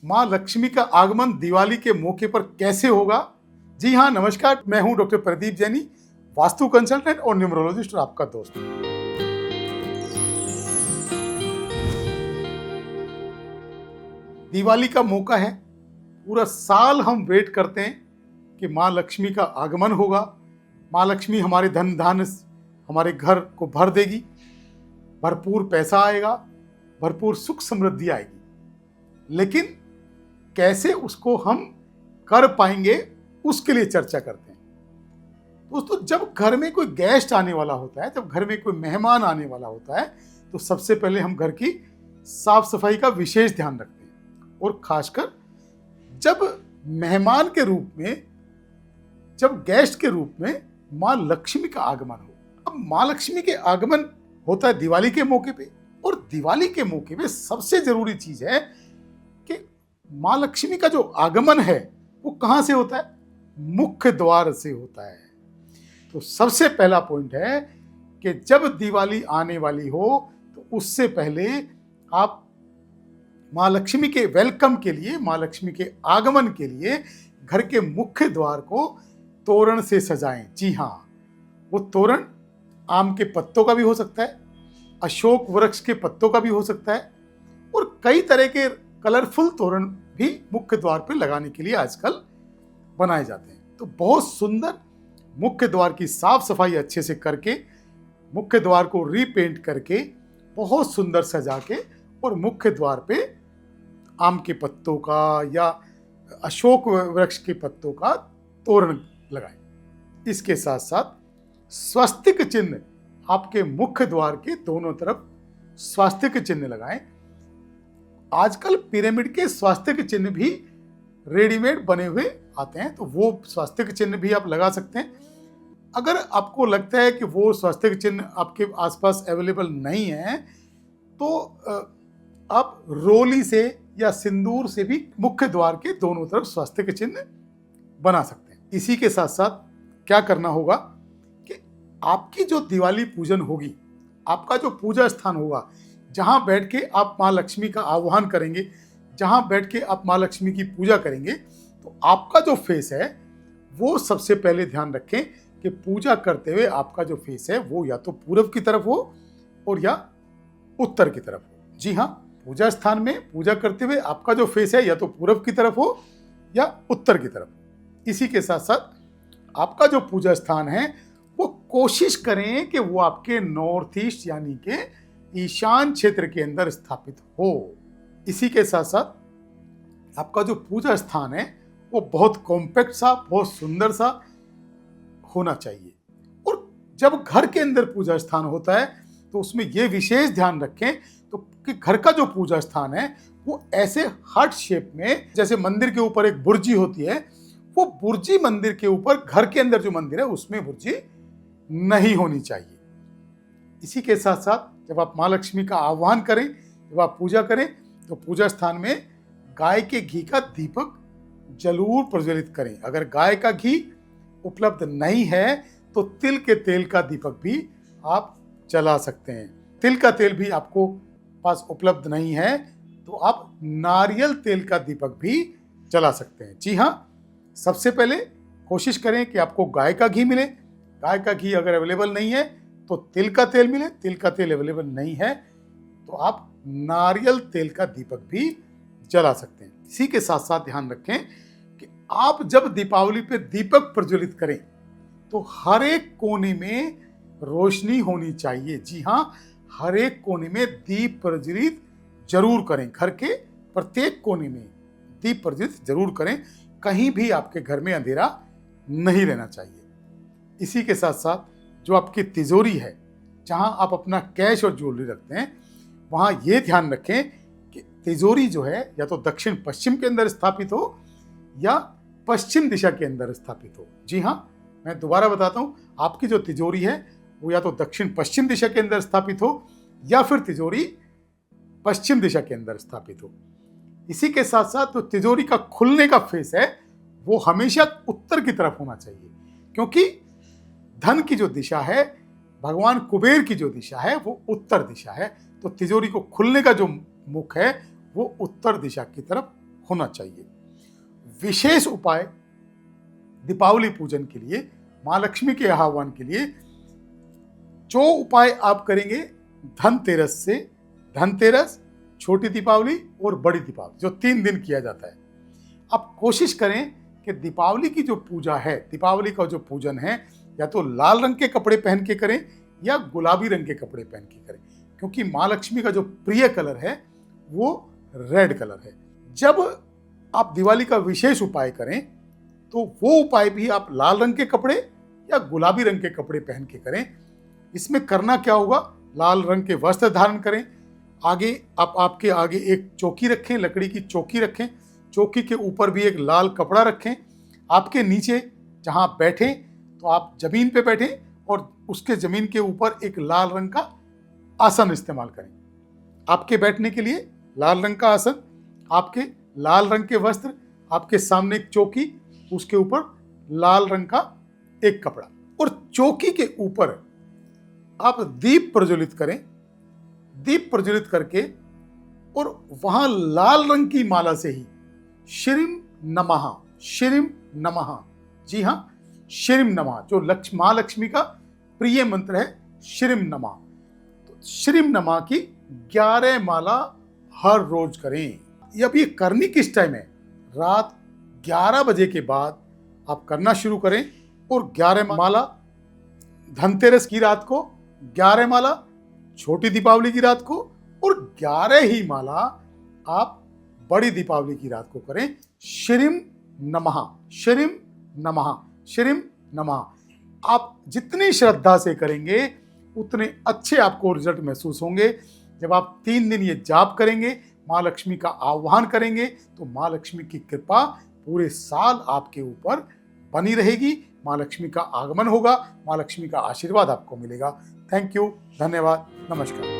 माँ लक्ष्मी का आगमन दिवाली के मौके पर कैसे होगा? जी हाँ, नमस्कार। मैं हूं डॉक्टर प्रदीप जैनी, वास्तु कंसल्टेंट और न्यूमरोलॉजिस्ट और आपका दोस्त। दिवाली का मौका है, पूरा साल हम वेट करते हैं कि माँ लक्ष्मी का आगमन होगा। माँ लक्ष्मी हमारे धन धान्य हमारे घर को भर देगी, भरपूर पैसा आएगा, भरपूर सुख समृद्धि आएगी। लेकिन कैसे उसको हम कर पाएंगे, उसके लिए चर्चा करते हैं। दोस्तों, जब घर में कोई गेस्ट आने वाला होता है, जब घर में कोई मेहमान आने वाला होता है, तो सबसे पहले हम घर की साफ सफाई का विशेष ध्यान रखते हैं। और खासकर जब मेहमान के रूप में, जब गेस्ट के रूप में माँ लक्ष्मी का आगमन हो। अब माँ लक्ष्मी के आगमन होता है दिवाली के मौके पे, और दिवाली के मौके पे सबसे जरूरी चीज है कि माँ लक्ष्मी का जो आगमन है वो कहां से होता है? मुख्य द्वार से होता है। तो सबसे पहला पॉइंट है कि जब दिवाली आने वाली हो तो उससे पहले आप माँ लक्ष्मी के वेलकम के लिए, माँ लक्ष्मी के आगमन के लिए घर के मुख्य द्वार को तोरण से सजाएं। जी हाँ, वो तोरण आम के पत्तों का भी हो सकता है, अशोक वृक्ष के पत्तों का भी हो सकता है, और कई तरह के कलरफुल तोरण भी मुख्य द्वार पर लगाने के लिए आजकल बनाए जाते हैं। तो बहुत सुंदर मुख्य द्वार की साफ सफाई अच्छे से करके, मुख्य द्वार को रीपेंट करके, बहुत सुंदर सजा के, और मुख्य द्वार पे आम के पत्तों का या अशोक वृक्ष के पत्तों का तोरण लगाएं। इसके साथ साथ स्वास्तिक चिन्ह, आपके मुख्य द्वार के दोनों तरफ स्वास्तिक चिन्ह लगाएं। आजकल पिरामिड के स्वास्तिक चिन्ह भी रेडीमेड बने हुए आते हैं, तो वो स्वास्तिक चिन्ह भी आप लगा सकते हैं। अगर आपको लगता है कि वो स्वास्तिक चिन्ह आपके आसपास अवेलेबल नहीं है, तो आप रोली से या सिंदूर से भी मुख्य द्वार के दोनों तरफ स्वास्तिक चिन्ह बना सकते हैं। इसी के साथ साथ क्या करना होगा कि आपकी जो दिवाली पूजन होगी, आपका जो पूजा स्थान होगा, जहां बैठ के आप माँ लक्ष्मी का आह्वान करेंगे, जहां बैठ के आप माँ लक्ष्मी की पूजा करेंगे, तो आपका जो फेस है वो सबसे पहले ध्यान रखें कि पूजा करते हुए आपका जो फेस है वो या तो पूरब की तरफ हो और या उत्तर की तरफ हो। जी हाँ, पूजा स्थान में पूजा करते हुए आपका जो फेस है या तो पूरब की तरफ हो या उत्तर की तरफ। इसी के साथ साथ आपका जो पूजा स्थान है वो कोशिश करें कि वो आपके नॉर्थ ईस्ट यानी के ईशान क्षेत्र के अंदर स्थापित हो। इसी के साथ साथ आपका जो पूजा स्थान है वो बहुत कॉम्पैक्ट सा, बहुत सुंदर सा होना चाहिए। और जब घर के अंदर पूजा स्थान होता है तो उसमें यह विशेष ध्यान रखें तो कि घर का जो पूजा स्थान है वो ऐसे हार्ट शेप में, जैसे मंदिर के ऊपर एक बुर्जी होती है, वो बुर्जी मंदिर के ऊपर, घर के अंदर जो मंदिर है उसमें बुर्जी नहीं होनी चाहिए। इसी के साथ साथ जब आप माँ लक्ष्मी का आह्वान करें, जब आप पूजा करें, तो पूजा स्थान में गाय के घी का दीपक जरूर प्रज्वलित करें। अगर गाय का घी उपलब्ध नहीं है तो तिल के तेल का दीपक भी आप जला सकते हैं। तिल का तेल भी आपको पास उपलब्ध नहीं है तो आप नारियल तेल का दीपक भी जला सकते हैं। जी हाँ, सबसे पहले कोशिश करें कि आपको गाय का घी मिले। गाय का घी अगर अवेलेबल नहीं है तो तिल का तेल मिले। तिल का तेल अवेलेबल नहीं है तो आप नारियल तेल का दीपक भी जला सकते हैं। इसी के साथ साथ ध्यान रखें कि आप जब दीपावली पे दीपक प्रज्वलित करें तो हर एक कोने में रोशनी होनी चाहिए। जी हाँ, हर एक कोने में दीप प्रज्वलित जरूर करें। घर के प्रत्येक कोने में दीप प्रज्वलित जरूर करें। कहीं भी आपके घर में अंधेरा नहीं रहना चाहिए। इसी के साथ साथ जो आपकी तिजोरी है, जहां आप अपना कैश और ज्वेलरी रखते हैं, वहां यह ध्यान रखें कि तिजोरी जो है या तो दक्षिण पश्चिम के अंदर स्थापित हो या पश्चिम दिशा के अंदर स्थापित हो। जी हाँ, मैं दोबारा बताता हूं, आपकी जो तिजोरी है वो या तो दक्षिण पश्चिम दिशा के अंदर स्थापित हो या फिर तिजोरी पश्चिम दिशा के अंदर स्थापित हो। इसी के साथ साथ तो तिजोरी का खुलने का फेस है वो हमेशा उत्तर की तरफ होना चाहिए, क्योंकि धन की जो दिशा है, भगवान कुबेर की जो दिशा है वो उत्तर दिशा है। तो तिजोरी को खुलने का जो मुख है वो उत्तर दिशा की तरफ होना चाहिए। विशेष उपाय दीपावली पूजन के लिए, माँ लक्ष्मी के आह्वान के लिए जो उपाय आप करेंगे धनतेरस से, धनतेरस, छोटी दीपावली और बड़ी दीपावली, जो 3 दिन किया जाता है, आप कोशिश करें कि दीपावली की जो पूजा है, दीपावली का जो पूजन है, या तो लाल रंग के कपड़े पहन के करें या गुलाबी रंग के कपड़े पहन के करें, क्योंकि माँ लक्ष्मी का जो प्रिय कलर है वो रेड कलर है। जब आप दिवाली का विशेष उपाय करें तो वो उपाय भी आप लाल रंग के कपड़े या गुलाबी रंग के कपड़े पहन के करें। इसमें करना क्या होगा, लाल रंग के वस्त्र धारण करें, आगे आपके आगे एक चौकी रखें, लकड़ी की चौकी रखें, चौकी के ऊपर भी एक लाल कपड़ा रखें, आपके नीचे जहां आप बैठें तो आप जमीन पे बैठें और उसके जमीन के ऊपर एक लाल रंग का आसन इस्तेमाल करें। आपके बैठने के लिए लाल रंग का आसन, आपके लाल रंग के वस्त्र, आपके सामने एक चौकी, उसके ऊपर लाल रंग का एक कपड़ा, और चौकी के ऊपर आप दीप प्रज्वलित करें। दीप प्रज्वलित करके और वहां लाल रंग की माला से ही श्रीम नमः, श्रीम नमः, जी हां, श्रीम नमः, जो मां लक्ष्मी का प्रिय मंत्र है, श्रीम नमः। तो श्रीम नमः की 11 माला हर रोज करें। अब ये करनी किस टाइम है, रात 11 बजे के बाद आप करना शुरू करें, और 11 माला धनतेरस की रात को, 11 माला छोटी दीपावली की रात को, और 11 ही माला आप बड़ी दीपावली की रात को करें। श्रीम नमः, श्रीम नमः, श्रीम नमः। आप जितनी श्रद्धा से करेंगे उतने अच्छे आपको रिजल्ट महसूस होंगे। जब आप 3 दिन ये जाप करेंगे, माँ लक्ष्मी का आह्वान करेंगे, तो माँ लक्ष्मी की कृपा पूरे साल आपके ऊपर बनी रहेगी। माँ लक्ष्मी का आगमन होगा, माँ लक्ष्मी का आशीर्वाद आपको मिलेगा। थैंक यू, धन्यवाद, नमस्कार।